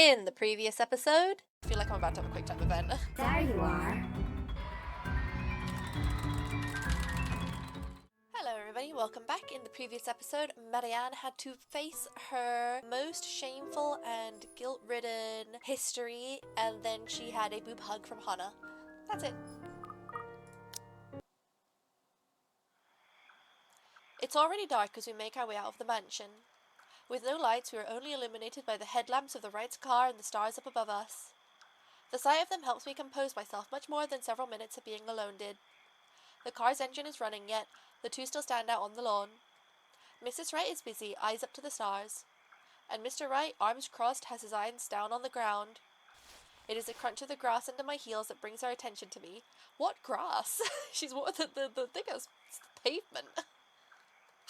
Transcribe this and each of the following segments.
In the previous episode, I feel like I'm about to have a quick time event. There you are. Hello everybody, welcome back. In the previous episode, Marianne had to face her most shameful and guilt-ridden history, and then she had a boob hug from Hannah. That's it. It's already dark as we make our way out of the mansion. With no lights, we are only illuminated by the headlamps of the Wright's car and the stars up above us. The sight of them helps me compose myself much more than several minutes of being alone did. The car's engine is running, yet the two still stand out on the lawn. Mrs. Wright is busy, eyes up to the stars, and Mr. Wright, arms crossed, has his eyes down on the ground. It is the crunch of the grass under my heels that brings her attention to me. What grass? She's more the thing as pavement.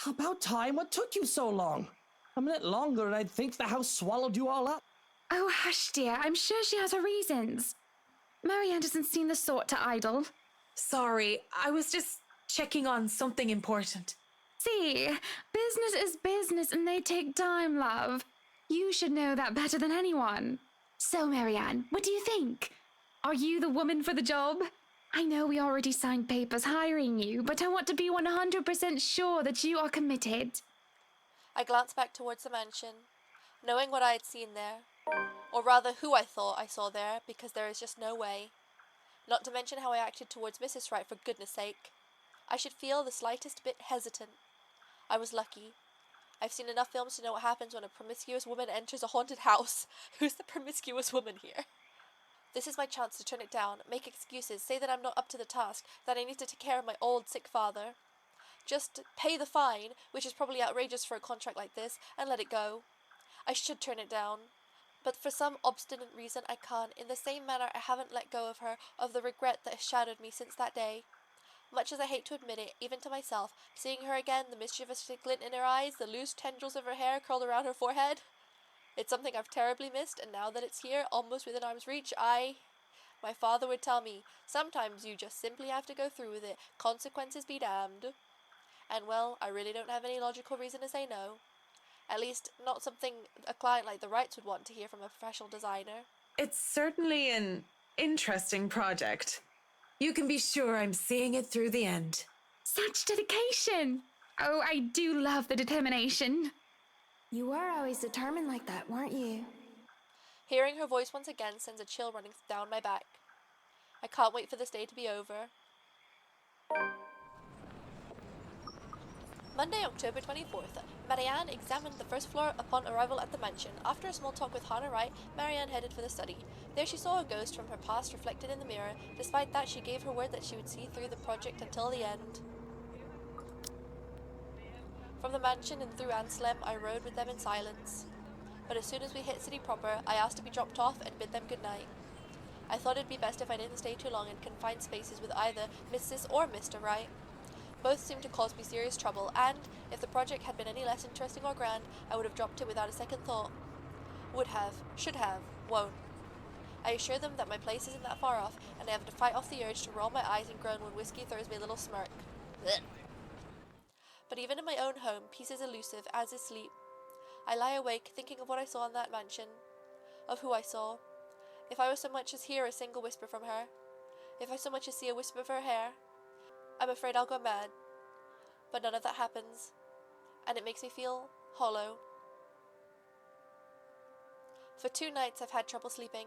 About time, what took you so long? A minute longer and I'd think the house swallowed you all up. Oh, hush, dear. I'm sure she has her reasons. Marianne doesn't seem the sort to idle. Sorry, I was just checking on something important. See, business is business and they take time, love. You should know that better than anyone. So, Marianne, what do you think? Are you the woman for the job? I know we already signed papers hiring you, but I want to be 100% sure that you are committed. I glanced back towards the mansion, knowing what I had seen there. Or rather, who I thought I saw there, because there is just no way. Not to mention how I acted towards Mrs. Wright, for goodness sake. I should feel the slightest bit hesitant. I was lucky. I've seen enough films to know what happens when a promiscuous woman enters a haunted house. Who's the promiscuous woman here? This is my chance to turn it down, make excuses, say that I'm not up to the task, that I need to take care of my old, sick father. Just pay the fine, which is probably outrageous for a contract like this, and let it go. I should turn it down. But for some obstinate reason I can't. In the same manner I haven't let go of her, of the regret that has shadowed me since that day. Much as I hate to admit it, even to myself, seeing her again, the mischievous glint in her eyes, the loose tendrils of her hair curled around her forehead, it's something I've terribly missed, and now that it's here, almost within arm's reach, my father would tell me, sometimes you just simply have to go through with it, consequences be damned. And well, I really don't have any logical reason to say no. At least, not something a client like the Wrights would want to hear from a professional designer. It's certainly an interesting project. You can be sure I'm seeing it through the end. Such dedication! Oh, I do love the determination. You were always determined like that, weren't you? Hearing her voice once again sends a chill running down my back. I can't wait for this day to be over. Monday, October 24th. Marianne examined the first floor upon arrival at the mansion. After a small talk with Hannah Wright, Marianne headed for the study. There she saw a ghost from her past reflected in the mirror. Despite that, she gave her word that she would see through the project until the end. From the mansion and through Anselm, I rode with them in silence. But as soon as we hit city proper, I asked to be dropped off and bid them good night. I thought it'd be best if I didn't stay too long in confined spaces with either Mrs. or Mr. Wright. Both seemed to cause me serious trouble, and if the project had been any less interesting or grand, I would have dropped it without a second thought. Would have, should have, won't. I assure them that my place isn't that far off, and I have to fight off the urge to roll my eyes and groan when whiskey throws me a little smirk. Blech. But even in my own home, peace is elusive, as is sleep. I lie awake, thinking of what I saw in that mansion, of who I saw. If I was so much as hear a single whisper from her, if I so much as see a wisp of her hair, I'm afraid I'll go mad. But none of that happens, and it makes me feel hollow. For 2 nights I've had trouble sleeping,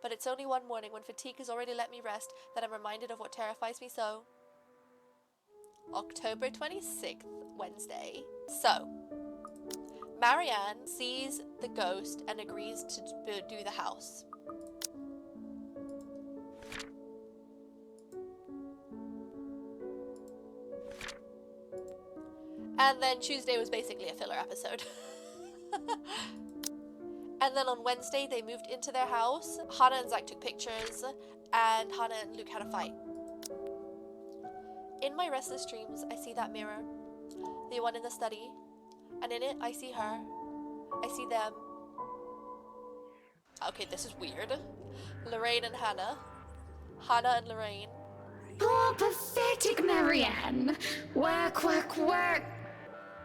but it's only one morning when fatigue has already let me rest that I'm reminded of what terrifies me so. October 26th, Wednesday. So, Marianne sees the ghost and agrees to do the house. And then Tuesday was basically a filler episode. And then on Wednesday they moved into their house. Hannah and Zach took pictures, and Hannah and Luke had a fight. In my restless dreams, I see that mirror, the one in the study, and in it I see her. I see them. Okay, this is weird. Lorraine and Hannah. Hannah and Lorraine. Poor pathetic Marianne. Work, work, work.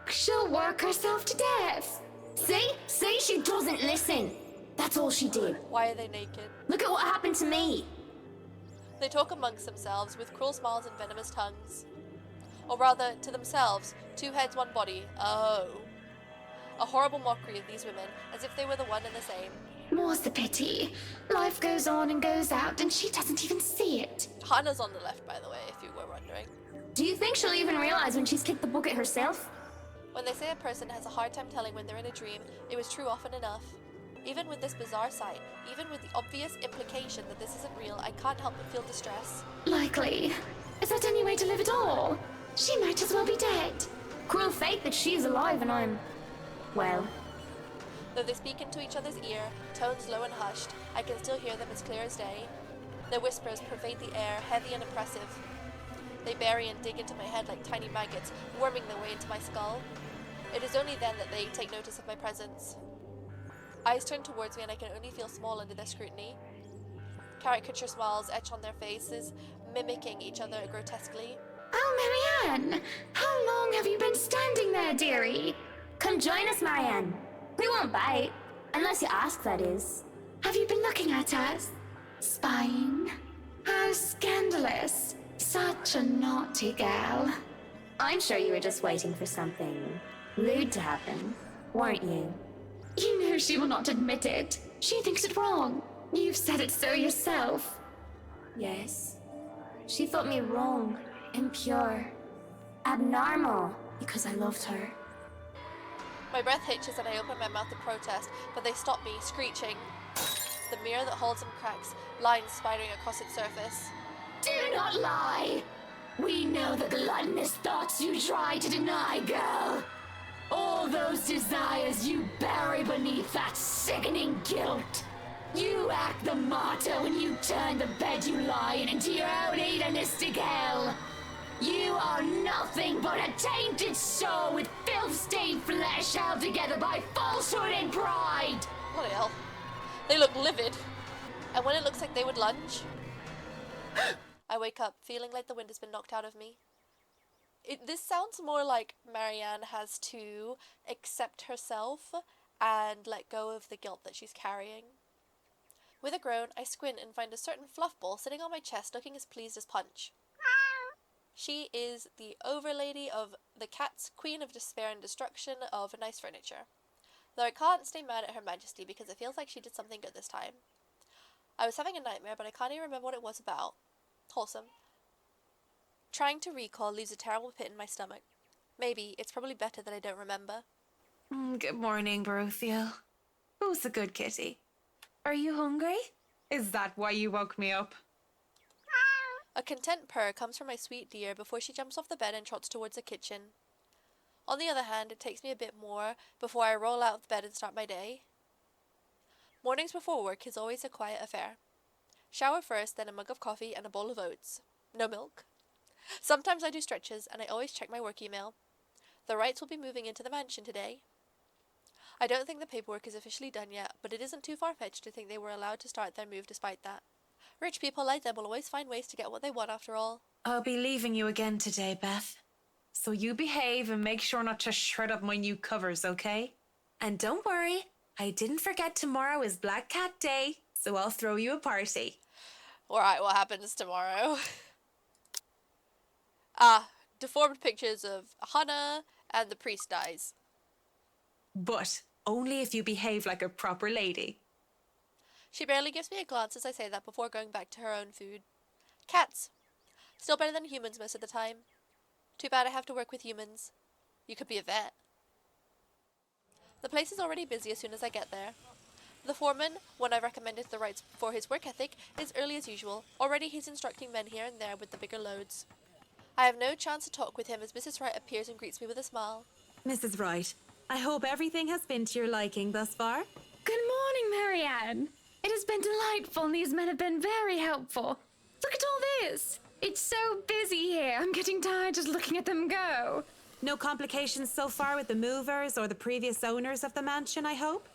She'll work herself to death. See? See, she doesn't listen. That's all she did. Why are they naked? Look at what happened to me. They talk amongst themselves with cruel smiles and venomous tongues. Or rather, to themselves, 2 heads, 1 body. Oh. A horrible mockery of these women, as if they were the one and the same. More's the pity. Life goes on and goes out, and she doesn't even see it. Hannah's on the left, by the way, if you were wondering. Do you think she'll even realize when she's kicked the bucket herself? When they say a person has a hard time telling when they're in a dream, it was true often enough. Even with this bizarre sight, even with the obvious implication that this isn't real, I can't help but feel distress. Likely. Is that any way to live at all? She might as well be dead. Cruel fate that she's alive and I'm... well... Though they speak into each other's ear, tones low and hushed, I can still hear them as clear as day. Their whispers pervade the air, heavy and oppressive. They bury and dig into my head like tiny maggots, worming their way into my skull. It is only then that they take notice of my presence. Eyes turn towards me and I can only feel small under their scrutiny. Caricature smiles etch on their faces, mimicking each other grotesquely. Oh, Marianne! How long have you been standing there, dearie? Come join us, Marianne. We won't bite. Unless you ask, that is. Have you been looking at us? Spying? How scandalous. Such a naughty girl. I'm sure you were just waiting for something lewd to happen, weren't you? You know she will not admit it. She thinks it wrong. You've said it so yourself. Yes. She thought me wrong, impure, abnormal, because I loved her. My breath hitches and I open my mouth to protest, but they stop me, screeching. The mirror that holds them cracks, lines spidering across its surface. Do not lie. We know the gluttonous thoughts you try to deny, girl. All those desires you bury beneath that sickening guilt. You act the martyr when you turn the bed you lie in into your own hedonistic hell. You are nothing but a tainted soul with filth-stained flesh held together by falsehood and pride. Bloody hell. They look livid. And when it looks like they would lunge, I wake up feeling like the wind has been knocked out of me. This sounds more like Marianne has to accept herself and let go of the guilt that she's carrying. With a groan, I squint and find a certain fluff ball sitting on my chest looking as pleased as Punch. She is the overlady of the cat's queen of despair and destruction of nice furniture. Though I can't stay mad at Her Majesty because it feels like she did something good this time. I was having a nightmare, but I can't even remember what it was about. Wholesome. Trying to recall leaves a terrible pit in my stomach. Maybe it's probably better that I don't remember. Good morning, Baruthiel. Who's the good kitty? Are you hungry? Is that why you woke me up? A content purr comes from my sweet dear before she jumps off the bed and trots towards the kitchen. On the other hand, it takes me a bit more before I roll out of bed and start my day. Mornings before work is always a quiet affair. Shower first, then a mug of coffee and a bowl of oats. No milk. Sometimes I do stretches, and I always check my work email. The Wrights will be moving into the mansion today. I don't think the paperwork is officially done yet, but it isn't too far-fetched to think they were allowed to start their move despite that. Rich people like them will always find ways to get what they want after all. I'll be leaving you again today, Beth. So you behave and make sure not to shred up my new covers, okay? And don't worry, I didn't forget tomorrow is Black Cat Day, so I'll throw you a party. Alright, what happens tomorrow? Deformed pictures of Hannah and the priest dies. But only if you behave like a proper lady. She barely gives me a glance as I say that before going back to her own food. Cats. Still better than humans most of the time. Too bad I have to work with humans. You could be a vet. The place is already busy as soon as I get there. The foreman, when I recommended the Wrights for his work ethic, is early as usual. Already he's instructing men here and there with the bigger loads. I have no chance to talk with him as Mrs. Wright appears and greets me with a smile. Mrs. Wright, I hope everything has been to your liking thus far. Good morning, Marianne. It has been delightful and these men have been very helpful. Look at all this. It's so busy here. I'm getting tired just looking at them go. No complications so far with the movers or the previous owners of the mansion, I hope?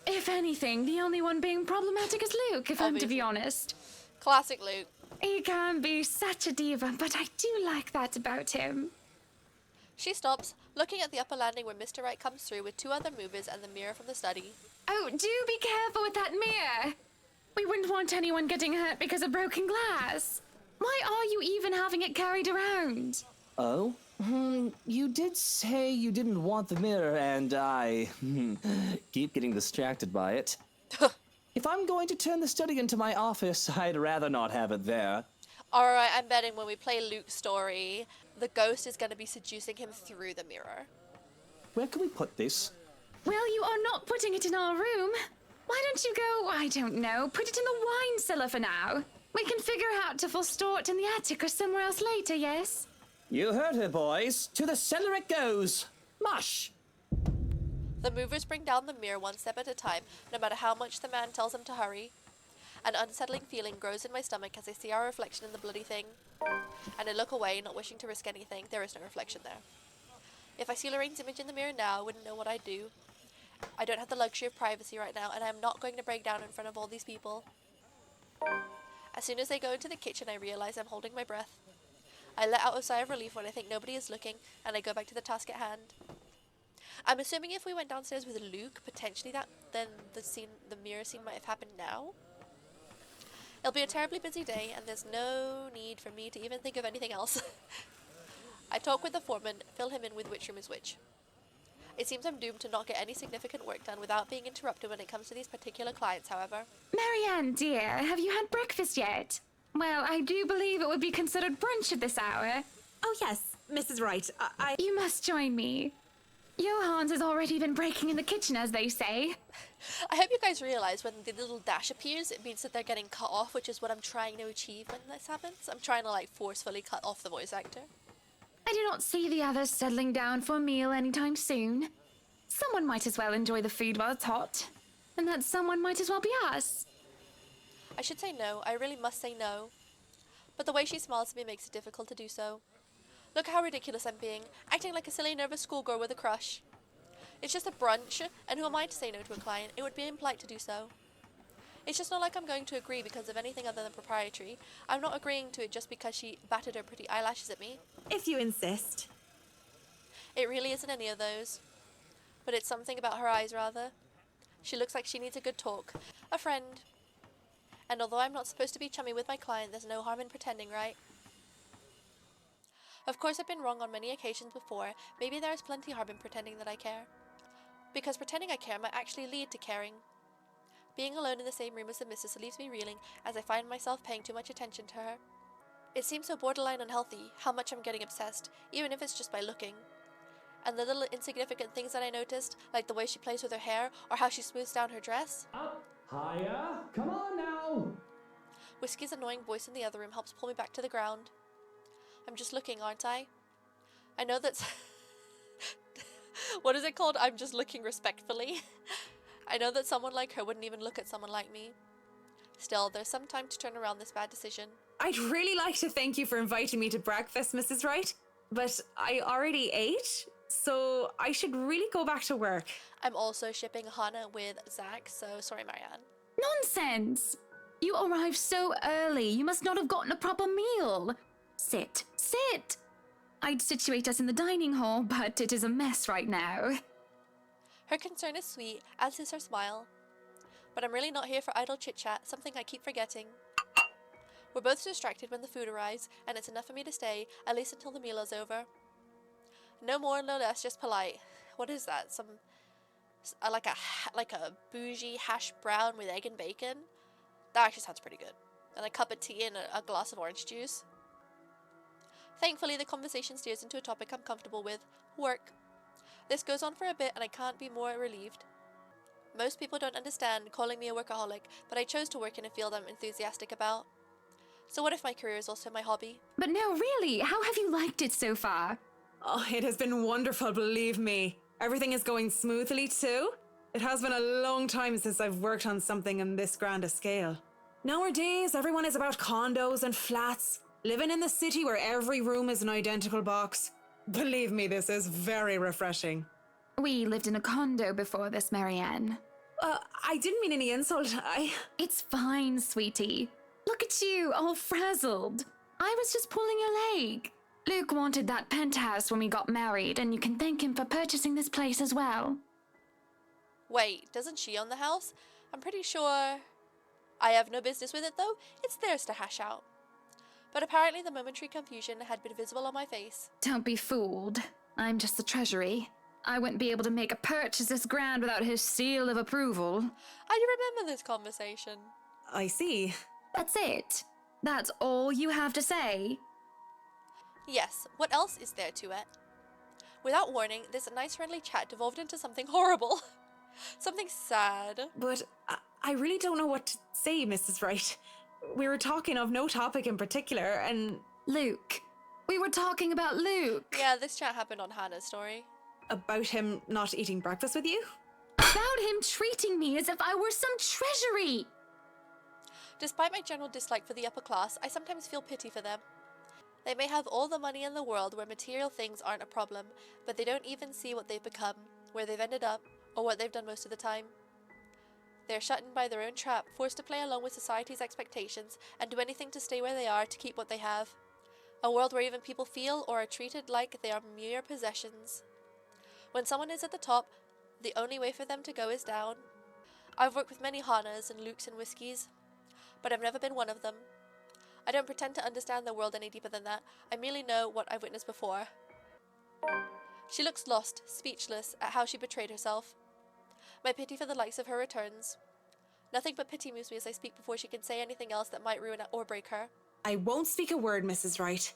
If anything, the only one being problematic is Luke, if I'm to be honest. Classic Luke. He can be such a diva, but I do like that about him. She stops, looking at the upper landing where Mr. Right comes through with 2 other movers and the mirror from the study. Oh, do be careful with that mirror. We wouldn't want anyone getting hurt because of broken glass. Why are you even having it carried around? Oh? You did say you didn't want the mirror, and I keep getting distracted by it. If I'm going to turn the study into my office, I'd rather not have it there. Alright, I'm betting when we play Luke's story, the ghost is going to be seducing him through the mirror. Where can we put this? Well, you are not putting it in our room. Why don't you go, I don't know, put it in the wine cellar for now? We can figure out to store it in the attic or somewhere else later, yes? You heard her, boys. To the cellar it goes. Mush! The movers bring down the mirror 1 step at a time, no matter how much the man tells them to hurry. An unsettling feeling grows in my stomach as I see our reflection in the bloody thing. And I look away, not wishing to risk anything. There is no reflection there. If I see Lorraine's image in the mirror now, I wouldn't know what I'd do. I don't have the luxury of privacy right now, and I'm not going to break down in front of all these people. As soon as I go into the kitchen, I realize I'm holding my breath. I let out a sigh of relief when I think nobody is looking, and I go back to the task at hand. I'm assuming if we went downstairs with Luke, potentially then the mirror scene might have happened now. It'll be a terribly busy day, and there's no need for me to even think of anything else. I talk with the foreman, fill him in with which room is which. It seems I'm doomed to not get any significant work done without being interrupted when it comes to these particular clients, however. Marianne, dear, have you had breakfast yet? Well, I do believe it would be considered brunch at this hour. Oh, yes, Mrs. Wright. You must join me. Johans has already been breaking in the kitchen, as they say. I hope you guys realise when the little dash appears, it means that they're getting cut off, which is what I'm trying to achieve when this happens. I'm trying to, forcefully cut off the voice actor. I do not see the others settling down for a meal anytime soon. Someone might as well enjoy the food while it's hot. And that someone might as well be us. I should say no. I really must say no. But the way she smiles at me makes it difficult to do so. Look how ridiculous I'm being, acting like a silly nervous schoolgirl with a crush. It's just a brunch, and who am I to say no to a client? It would be impolite to do so. It's just not like I'm going to agree because of anything other than proprietary. I'm not agreeing to it just because she batted her pretty eyelashes at me. If you insist. It really isn't any of those. But it's something about her eyes, rather. She looks like she needs a good talk. A friend. And although I'm not supposed to be chummy with my client, there's no harm in pretending, right? Of course, I've been wrong on many occasions before. Maybe there is plenty harm in pretending that I care. Because pretending I care might actually lead to caring. Being alone in the same room as the missus leaves me reeling as I find myself paying too much attention to her. It seems so borderline unhealthy how much I'm getting obsessed, even if it's just by looking. And the little insignificant things that I noticed, like the way she plays with her hair or how she smooths down her dress. Up, higher, come on now. Whiskey's annoying voice in the other room helps pull me back to the ground. I'm just looking, aren't I? I know that's... What is it called? I'm just looking respectfully. I know that someone like her wouldn't even look at someone like me. Still, there's some time to turn around this bad decision. I'd really like to thank you for inviting me to breakfast, Mrs. Wright, but I already ate, so I should really go back to work. I'm also shipping Hannah with Zach, so sorry, Marianne. Nonsense! You arrived so early, you must not have gotten a proper meal. Sit, sit! I'd situate us in the dining hall, but it is a mess right now. Her concern is sweet, as is her smile. But I'm really not here for idle chit-chat, something I keep forgetting. We're both distracted when the food arrives, and it's enough for me to stay, at least until the meal is over. No more, no less, just polite. What is that? Like a bougie hash brown with egg and bacon? That actually sounds pretty good. And a cup of tea and a glass of orange juice. Thankfully, the conversation steers into a topic I'm comfortable with, work. This goes on for a bit and I can't be more relieved. Most people don't understand calling me a workaholic, but I chose to work in a field I'm enthusiastic about. So what if my career is also my hobby? But no, really, how have you liked it so far? Oh, it has been wonderful, believe me. Everything is going smoothly too. It has been a long time since I've worked on something on this grand a scale. Nowadays, everyone is about condos and flats, living in the city where every room is an identical box. Believe me, this is very refreshing. We lived in a condo before this, Marianne. I didn't mean any insult. It's fine, sweetie. Look at you, all frazzled. I was just pulling your leg. Luke wanted that penthouse when we got married, and you can thank him for purchasing this place as well. Wait, doesn't she own the house? I'm pretty sure... I have no business with it though, it's theirs to hash out. But apparently the momentary confusion had been visible on my face. Don't be fooled. I'm just the treasury. I wouldn't be able to make a purchase this grand without his seal of approval. I remember this conversation. I see. That's it. That's all you have to say. Yes, what else is there to it? Without warning, this nice friendly chat devolved into something horrible. Something sad. But I really don't know what to say, Mrs. Wright. We were talking of no topic in particular, and... Luke. We were talking about Luke. Yeah, this chat happened on Hannah's story. About him not eating breakfast with you? About him treating me as if I were some treasury. Despite my general dislike for the upper class, I sometimes feel pity for them. They may have all the money in the world where material things aren't a problem, but they don't even see what they've become, where they've ended up, or what they've done most of the time. They're shut in by their own trap, forced to play along with society's expectations, and do anything to stay where they are to keep what they have. A world where even people feel or are treated like they are mere possessions. When someone is at the top, the only way for them to go is down. I've worked with many Hannahs and Lukes and Whiskies, but I've never been one of them. I don't pretend to understand the world any deeper than that. I merely know what I've witnessed before. She looks lost, speechless at how she betrayed herself. My pity for the likes of her returns. Nothing but pity moves me as I speak before she can say anything else that might ruin or break her. I won't speak a word, Mrs. Wright.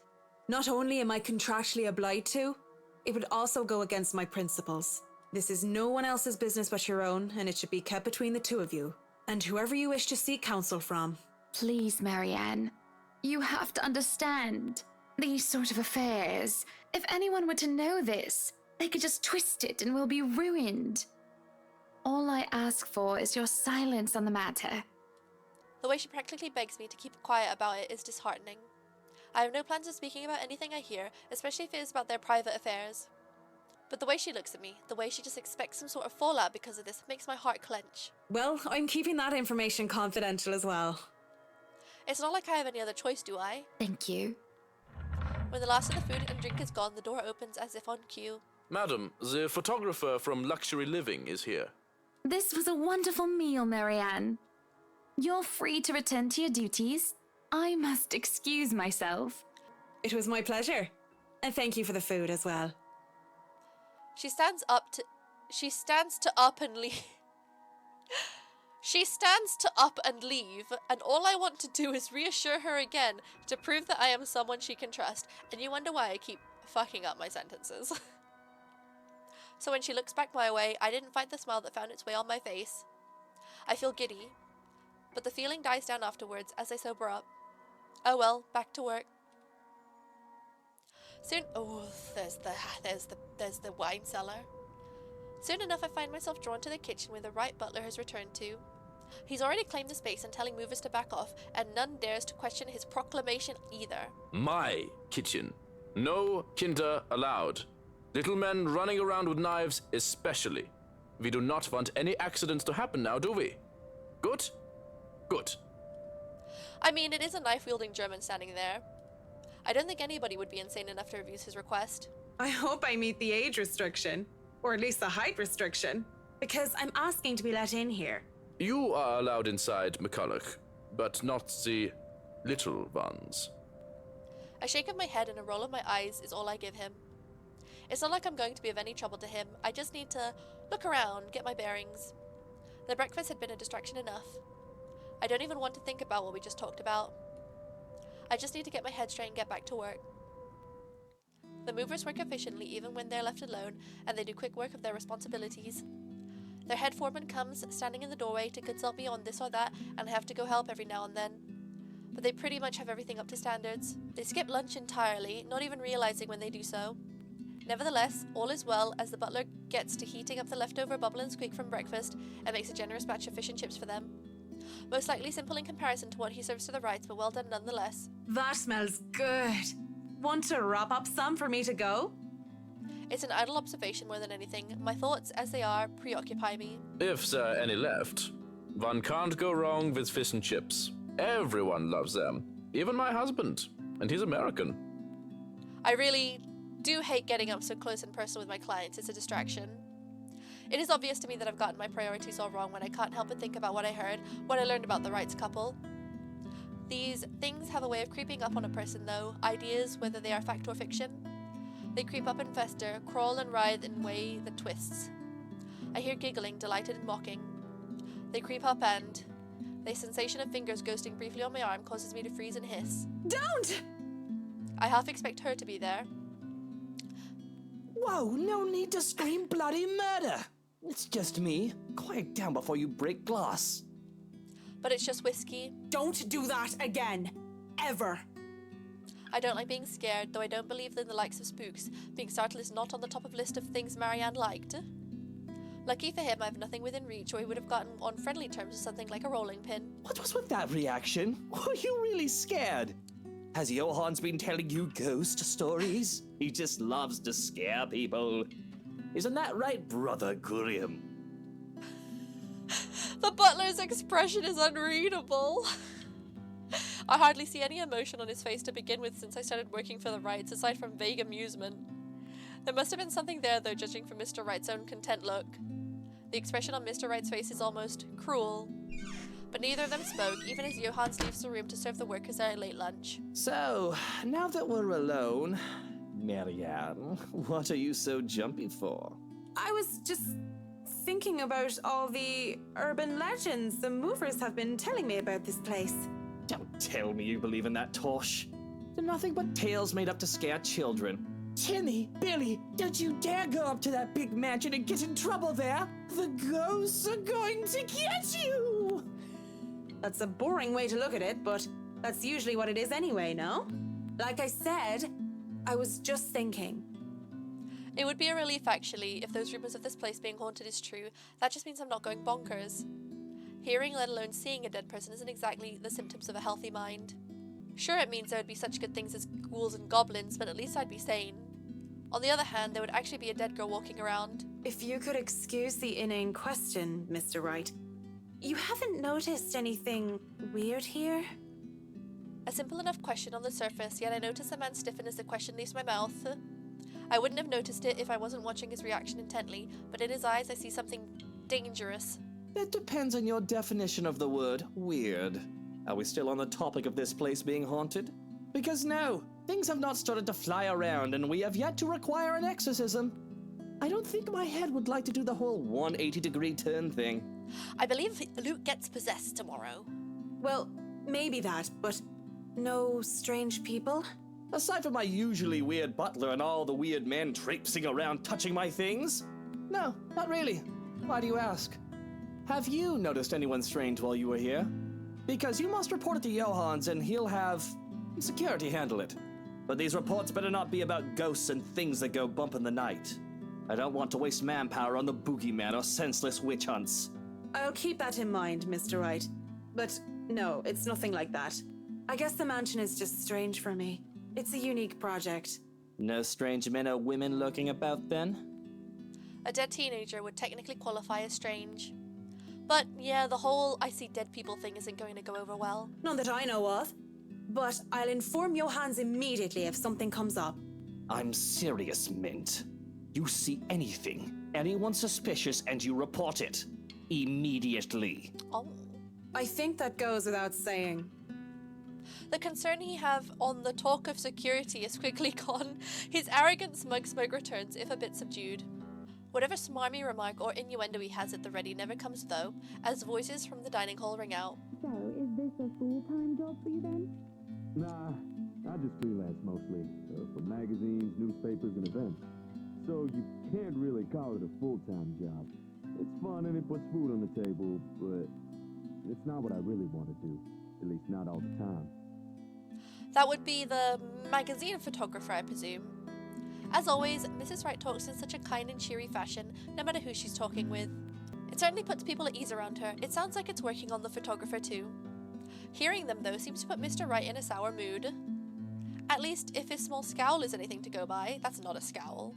Not only am I contractually obliged to, it would also go against my principles. This is no one else's business but your own, and it should be kept between the two of you, and whoever you wish to seek counsel from. Please, Marianne. You have to understand. These sort of affairs, if anyone were to know this, they could just twist it and we'll be ruined. All I ask for is your silence on the matter. The way she practically begs me to keep quiet about it is disheartening. I have no plans of speaking about anything I hear, especially if it is about their private affairs. But the way she looks at me, the way she just expects some sort of fallout because of this, makes my heart clench. Well, I'm keeping that information confidential as well. It's not like I have any other choice, do I? Thank you. When the last of the food and drink is gone, the door opens as if on cue. Madam, the photographer from Luxury Living is here. This was a wonderful meal, Marianne. You're free to return to your duties. I must excuse myself. It was my pleasure. And thank you for the food as well. She stands to up and leave. She stands to up and leave, and all I want to do is reassure her again to prove that I am someone she can trust, and you wonder why I keep fucking up my sentences. So when she looks back my way, I didn't find the smile that found its way on my face. I feel giddy, but the feeling dies down afterwards as I sober up. Oh well, back to work. Soon, oh, there's the wine cellar. Soon enough, I find myself drawn to the kitchen where the right butler has returned to. He's already claimed the space and telling movers to back off, and none dares to question his proclamation either. My kitchen. No kinder allowed. Little men running around with knives especially. We do not want any accidents to happen now, do we? Good? Good. I mean, it is a knife-wielding German standing there. I don't think anybody would be insane enough to refuse his request. I hope I meet the age restriction, or at least the height restriction, because I'm asking to be let in here. You are allowed inside, McCulloch, but not the little ones. A shake of my head and a roll of my eyes is all I give him. It's not like I'm going to be of any trouble to him. I just need to look around, get my bearings. The breakfast had been a distraction enough. I don't even want to think about what we just talked about. I just need to get my head straight and get back to work. The movers work efficiently even when they're left alone, and they do quick work of their responsibilities. Their head foreman comes, standing in the doorway to consult me on this or that, and I have to go help every now and then. But they pretty much have everything up to standards. They skip lunch entirely, not even realizing when they do so. Nevertheless, all is well as the butler gets to heating up the leftover bubble and squeak from breakfast and makes a generous batch of fish and chips for them. Most likely simple in comparison to what he serves to the Wrights, but well done nonetheless. That smells good. Want to wrap up some for me to go? It's an idle observation more than anything. My thoughts, as they are, preoccupy me. If there are any left. One can't go wrong with fish and chips. Everyone loves them. Even my husband. And he's American. I really do hate getting up so close and personal with my clients. It's a distraction. It is obvious to me that I've gotten my priorities all wrong when I can't help but think about what I heard when I learned about the Wrights couple. These things have a way of creeping up on a person though, ideas whether they are fact or fiction. They creep up and fester, crawl and writhe in a way that twists. I hear giggling, delighted and mocking. They creep up and the sensation of fingers ghosting briefly on my arm causes me to freeze and hiss. Don't! I half expect her to be there. Whoa, no need to scream bloody murder. It's just me. Quiet down before you break glass. But it's just whiskey. Don't do that again. Ever. I don't like being scared, though I don't believe in the likes of spooks. Being startled is not on the top of list of things Marianne liked. Lucky for him, I have nothing within reach, or he would have gotten on friendly terms with something like a rolling pin. What was with that reaction? Were you really scared? Has Johann's been telling you ghost stories? He just loves to scare people. Isn't that right, Brother Gurium? The butler's expression is unreadable. I hardly see any emotion on his face to begin with since I started working for the Wrights, aside from vague amusement. There must have been something there, though, judging from Mr. Wright's own content look. The expression on Mr. Wright's face is almost cruel. But neither of them spoke, even as Johann leaves the room to serve the workers their late lunch. So, now that we're alone, Marianne, what are you so jumpy for? I was just thinking about all the urban legends the movers have been telling me about this place. Don't tell me you believe in that tosh. They're nothing but tales made up to scare children. Timmy, Billy, don't you dare go up to that big mansion and get in trouble there. The ghosts are going to get you. That's a boring way to look at it, but that's usually what it is anyway, no? Like I said, I was just thinking. It would be a relief, actually, if those rumors of this place being haunted is true. That just means I'm not going bonkers. Hearing, let alone seeing a dead person isn't exactly the symptoms of a healthy mind. Sure, it means there would be such good things as ghouls and goblins, but at least I'd be sane. On the other hand, there would actually be a dead girl walking around. If you could excuse the inane question, Mr. Wright, you haven't noticed anything weird here? A simple enough question on the surface, yet I notice a man stiffen as the question leaves my mouth. I wouldn't have noticed it if I wasn't watching his reaction intently, but in his eyes I see something dangerous. That depends on your definition of the word weird. Are we still on the topic of this place being haunted? Because no, things have not started to fly around and we have yet to require an exorcism. I don't think my head would like to do the whole 180-degree turn thing. I believe Luke gets possessed tomorrow. Well, maybe that, but no strange people? Aside from my usually weird butler and all the weird men traipsing around touching my things? No, not really. Why do you ask? Have you noticed anyone strange while you were here? Because you must report it to Johann's and he'll have security handle it. But these reports better not be about ghosts and things that go bump in the night. I don't want to waste manpower on the boogeyman or senseless witch hunts. I'll keep that in mind, Mr. Wright. But no, it's nothing like that. I guess the mansion is just strange for me. It's a unique project. No strange men or women lurking about then? A dead teenager would technically qualify as strange. But yeah, the whole I see dead people thing isn't going to go over well. None that I know of. But I'll inform Johannes immediately if something comes up. I'm serious, Mint. You see anything, anyone suspicious, and you report it. Immediately. Oh. I think that goes without saying. The concern he have on the talk of security is quickly gone. His arrogant smug smoke returns, if a bit subdued. Whatever smarmy remark or innuendo he has at the ready never comes though, as voices from the dining hall ring out. So, is this a full-time job for you then? Nah, I just freelance mostly, for magazines, newspapers, and events. So you can't really call it a full-time job. It's fun and it puts food on the table, but it's not what I really want to do. At least not all the time. That would be the magazine photographer, I presume. As always, Mrs. Wright talks in such a kind and cheery fashion, no matter who she's talking with. It certainly puts people at ease around her. It sounds like it's working on the photographer too. Hearing them, though, seems to put Mr. Wright in a sour mood. At least, if his small scowl is anything to go by, that's not a scowl.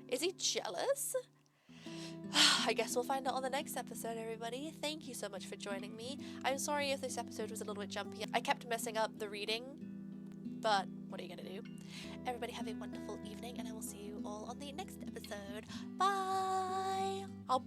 Is he jealous? I guess we'll find out on the next episode, everybody. Thank you so much for joining me. I'm sorry if this episode was a little bit jumpy. I kept messing up the reading, but what are you gonna do? Everybody have a wonderful evening, and I will see you all on the next episode. Bye! I'll